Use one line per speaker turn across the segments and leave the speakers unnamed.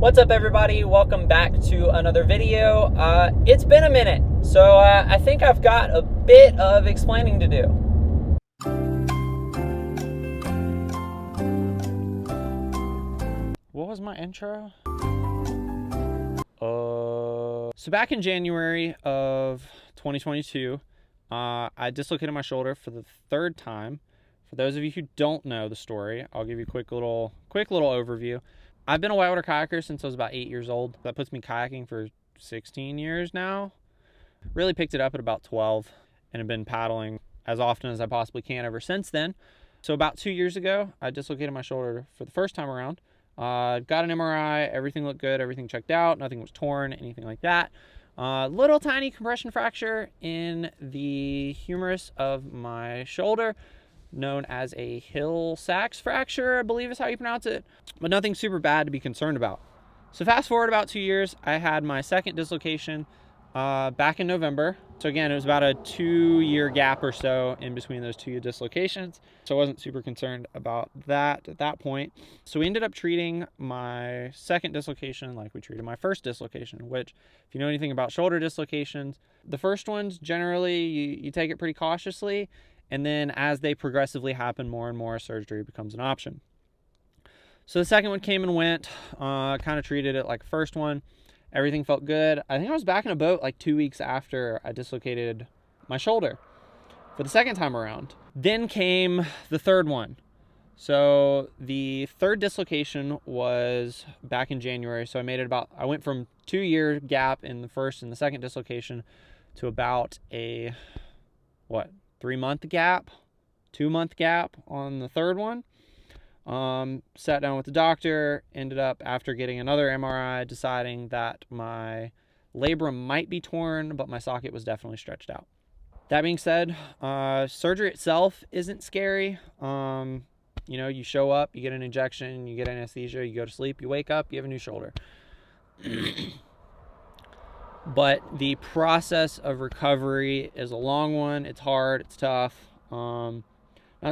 What's up, everybody? Welcome back to another video. It's been a minute, so I think I've got a bit of explaining to do. What was my intro? So back in January of 2022, I dislocated my shoulder for the third time. For those of you who don't know the story, I'll give you a quick little overview. I've been a whitewater kayaker since I was about 8 years old. That puts me kayaking for 16 years now. Really picked it up at about 12 and have been paddling as often as I possibly can ever since then. So about 2 years ago, I dislocated my shoulder for the first time around. Got an MRI, everything looked good, everything checked out, nothing was torn, anything like that. Little tiny compression fracture in the humerus of my shoulder, known as a Hill-Sachs fracture, I believe is how you pronounce it, but nothing super bad to be concerned about. So fast forward about 2 years, I had my second dislocation back in November. So again, it was about a 2-year gap or so in between those two dislocations. So I wasn't super concerned about that at that point. So we ended up treating my second dislocation like we treated my first dislocation, which if you know anything about shoulder dislocations, the first ones generally you take it pretty cautiously. And then as they progressively happen more and more, surgery becomes an option. So the second one came and went, kind of treated it like the first one. Everything felt good. I think I was back in a boat like 2 weeks after I dislocated my shoulder for the second time around. Then came the third one. So the third dislocation was back in January. So I went from 2-year gap in the first and the second dislocation to about a, 3-month gap, 2-month gap on the third one. Sat down with the doctor, ended up after getting another MRI deciding that my labrum might be torn, but my socket was definitely stretched out. That being said, surgery itself isn't scary. You show up, you get an injection, you get anesthesia, you go to sleep, you wake up, you have a new shoulder. But the process of recovery is a long one. It's hard, it's tough. Not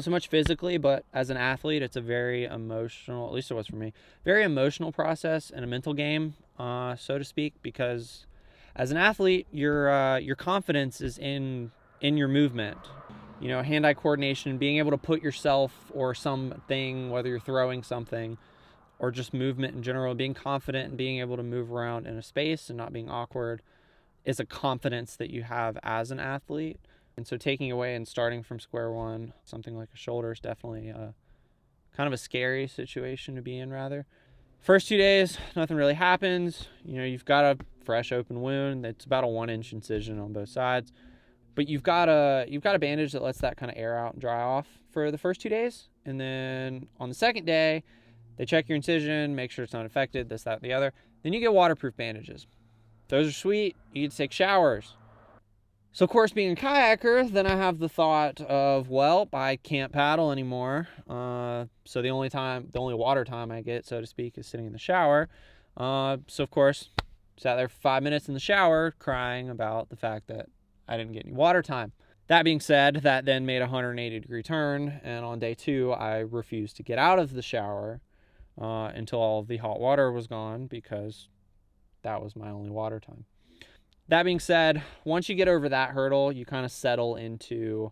so much physically, but as an athlete, it's a very emotional, at least it was for me, very emotional process and a mental game, so to speak, because as an athlete, your confidence is in your movement. Hand-eye coordination, being able to put yourself or something, whether you're throwing something or just movement in general, being confident and being able to move around in a space and not being awkward is a confidence that you have as an athlete. And so taking away and starting from square one, something like a shoulder is definitely kind of a scary situation to be in, rather. First 2 days, nothing really happens. You've got a fresh open wound. It's about a 1-inch incision on both sides. But you've got a bandage that lets that kind of air out and dry off for the first 2 days. And then on the second day, they check your incision, make sure it's not infected, this, that, and the other. Then you get waterproof bandages. Those are sweet. You get to take showers. So, of course, being a kayaker, then I have the thought of, well, I can't paddle anymore. So the only water time I get, so to speak, is sitting in the shower. So, of course, sat there for 5 minutes in the shower crying about the fact that I didn't get any water time. That being said, that then made a 180-degree turn. And on day 2, I refused to get out of the shower until all of the hot water was gone, because that was my only water time. That being said, once you get over that hurdle, you kind of settle into,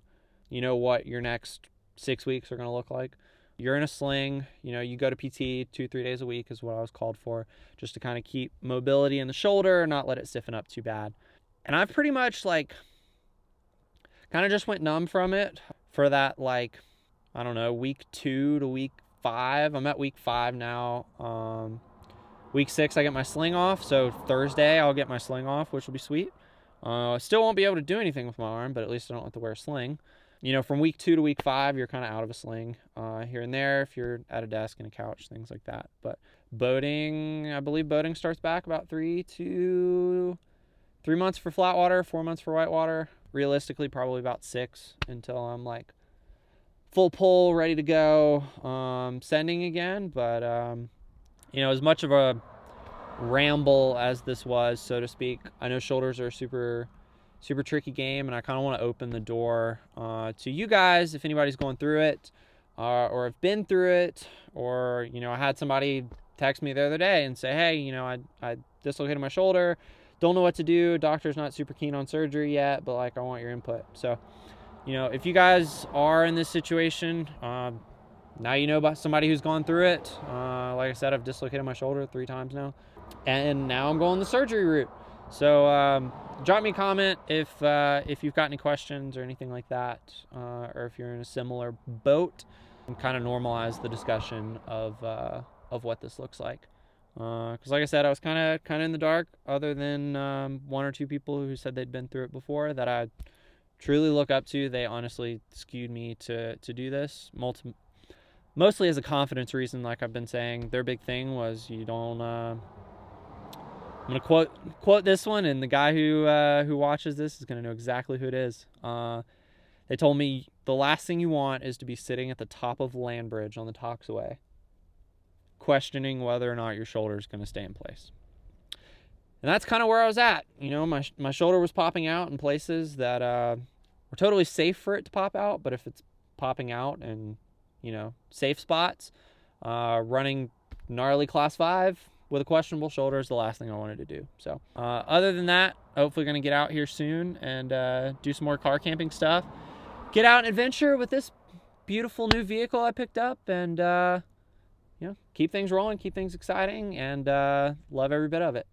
what your next 6 weeks are going to look like. You're in a sling, you go to PT 2-3 days a week is what I was called for, just to kind of keep mobility in the shoulder, not let it stiffen up too bad. And I've pretty much kind of just went numb from it for that, week 2 to week 5. I'm at week 5 now. Week 6, I get my sling off. So Thursday, I'll get my sling off, which will be sweet. I still won't be able to do anything with my arm, but at least I don't have to wear a sling. From week 2 to week 5, you're kind of out of a sling here and there if you're at a desk and a couch, things like that. But boating, I believe boating starts back about 3 months for flat water, 4 months for whitewater. Realistically, probably about 6 until I'm full pull, ready to go, sending again. But as much of a ramble as this was, so to speak, I know shoulders are a super tricky game, and I kind of want to open the door to you guys if anybody's going through it or have been through it, or I had somebody text me the other day and say, hey, you know, I dislocated my shoulder, don't know what to do, doctor's not super keen on surgery yet, but like I want your input. So, you know, if you guys are in this situation, now you know about somebody who's gone through it. Like I said, I've dislocated my shoulder 3 times now, and now I'm going the surgery route. So drop me a comment if you've got any questions or anything like that, or if you're in a similar boat, and kind of normalize the discussion of what this looks like. Because like I said, I was kind of in the dark, other than 1 or 2 people who said they'd been through it before that I truly look up to. They honestly skewed me to do this, mostly as a confidence reason. Like I've been saying, their big thing was you don't. I'm gonna quote this one, and the guy who watches this is gonna know exactly who it is. They told me the last thing you want is to be sitting at the top of the land bridge on the Toxaway, questioning whether or not your shoulder is gonna stay in place. And that's kind of where I was at. You know, my shoulder was popping out in places that were totally safe for it to pop out, but if it's popping out in, you know, safe spots, running gnarly class 5 with a questionable shoulder is the last thing I wanted to do. So other than that, hopefully going to get out here soon and do some more car camping stuff. Get out and adventure with this beautiful new vehicle I picked up, and you know, keep things rolling, keep things exciting, and love every bit of it.